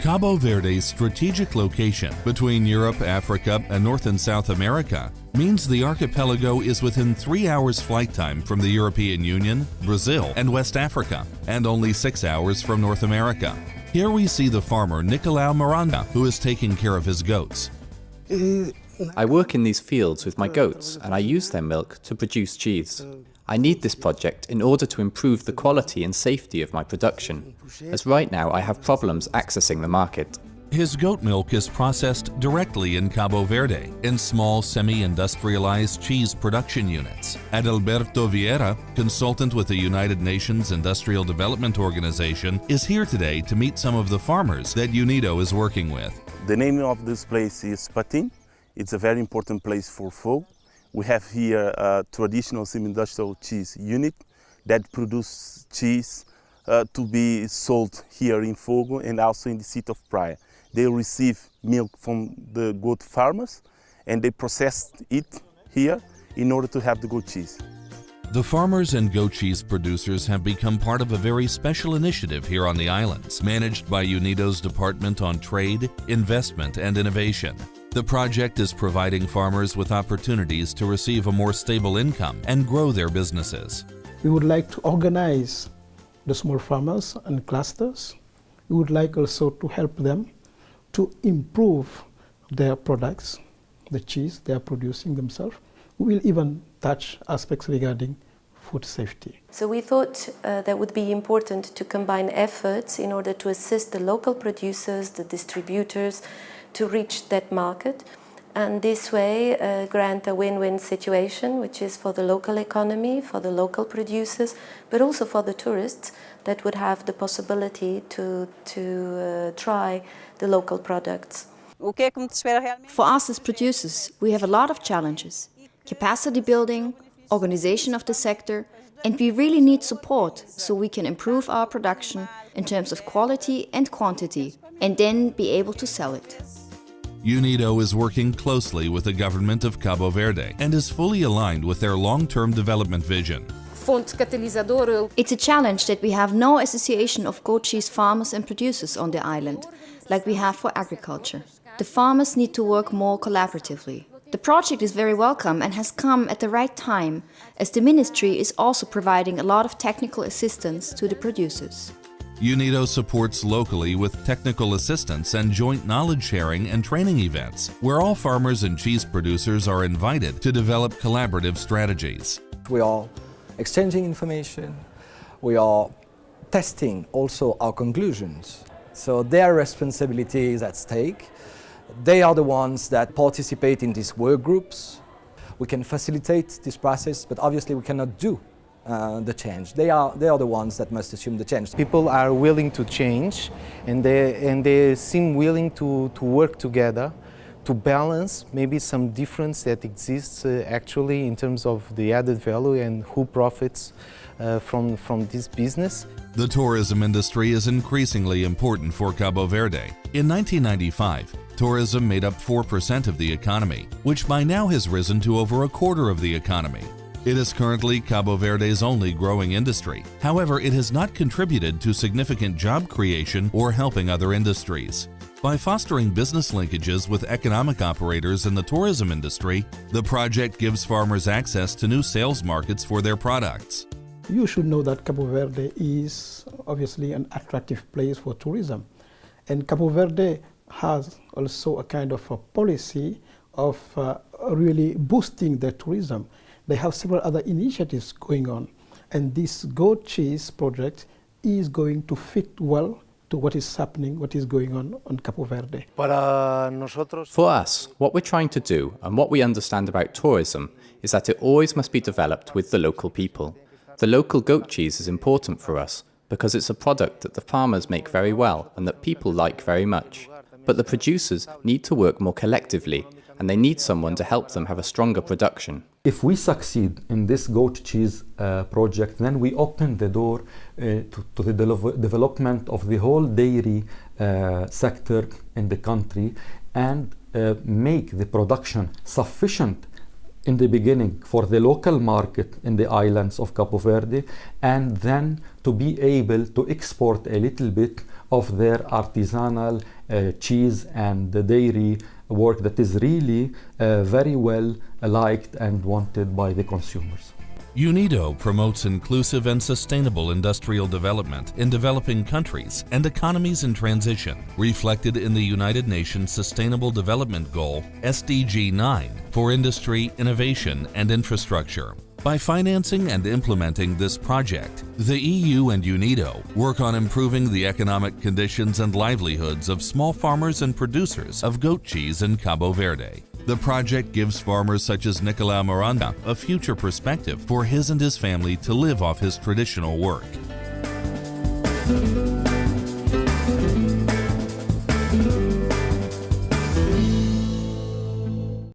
Cabo Verde's strategic location between Europe, Africa, and North and South America means the archipelago is within 3 hours flight time from the European Union, Brazil, and West Africa, and only 6 hours from North America. Here we see the farmer Nicolau Miranda, who is taking care of his goats. I work in these fields with my goats and I use their milk to produce cheese. I need this project in order to improve the quality and safety of my production, as right now I have problems accessing the market. His goat milk is processed directly in Cabo Verde in small semi-industrialized cheese production units. Adalberto Vieira, consultant with the United Nations Industrial Development Organization, is here today to meet some of the farmers that UNIDO is working with. The name of this place is Patim. It's a very important place for Fogo. We have here a traditional semi-industrial cheese unit that produces cheese to be sold here in Fogo and also in the city of Praia. They receive milk from the goat farmers and they process it here in order to have the goat cheese. The farmers and goat cheese producers have become part of a very special initiative here on the islands, managed by UNIDO's Department on Trade, Investment and Innovation. The project is providing farmers with opportunities to receive a more stable income and grow their businesses. We would like to organize the small farmers and clusters. We would like also to help them to improve their products, the cheese they are producing themselves. We will even touch aspects regarding food safety. So we thought that would be important to combine efforts in order to assist the local producers, the distributors, to reach that market, and this way grant a win-win situation, which is for the local economy, for the local producers, but also for the tourists that would have the possibility to try the local products. For us as producers, we have a lot of challenges. Capacity building, organization of the sector, and we really need support so we can improve our production in terms of quality and quantity, and then be able to sell it. UNIDO is working closely with the government of Cabo Verde and is fully aligned with their long-term development vision. It's a challenge that we have no association of goat cheese farmers and producers on the island, like we have for agriculture. The farmers need to work more collaboratively. The project is very welcome and has come at the right time, as the ministry is also providing a lot of technical assistance to the producers. UNIDO supports locally with technical assistance and joint knowledge sharing and training events, where all farmers and cheese producers are invited to develop collaborative strategies. We are exchanging information, we are testing also our conclusions. So their responsibility is at stake. They are the ones that participate in these work groups. We can facilitate this process, but obviously we cannot do the change. They are the ones that must assume the change. People are willing to change, and they seem willing to work together to balance maybe some difference that exists actually in terms of the added value and who profits from this business. The tourism industry is increasingly important for Cabo Verde. In 1995, tourism made up 4% of the economy, which by now has risen to over a quarter of the economy. It is currently Cabo Verde's only growing industry. However, it has not contributed to significant job creation or helping other industries. By fostering business linkages with economic operators in the tourism industry, the project gives farmers access to new sales markets for their products. You should know that Cabo Verde is obviously an attractive place for tourism. And Cabo Verde has also a kind of a policy of really boosting the tourism. They have several other initiatives going on, and this goat cheese project is going to fit well to what is happening, what is going on Cabo Verde. For us, what we're trying to do and what we understand about tourism is that it always must be developed with the local people. The local goat cheese is important for us because it's a product that the farmers make very well and that people like very much. But the producers need to work more collectively, and they need someone to help them have a stronger production. If we succeed in this goat cheese project, then we open the door to the development of the whole dairy sector in the country and make the production sufficient in the beginning for the local market in the islands of Cabo Verde, and then to be able to export a little bit of their artisanal cheese and dairy work that is really very well liked and wanted by the consumers. UNIDO promotes inclusive and sustainable industrial development in developing countries and economies in transition, reflected in the United Nations Sustainable Development Goal, SDG 9, for industry, innovation, and infrastructure. By financing and implementing this project, the EU and UNIDO work on improving the economic conditions and livelihoods of small farmers and producers of goat cheese in Cabo Verde. The project gives farmers such as Nicolau Miranda a future perspective for his and his family to live off his traditional work.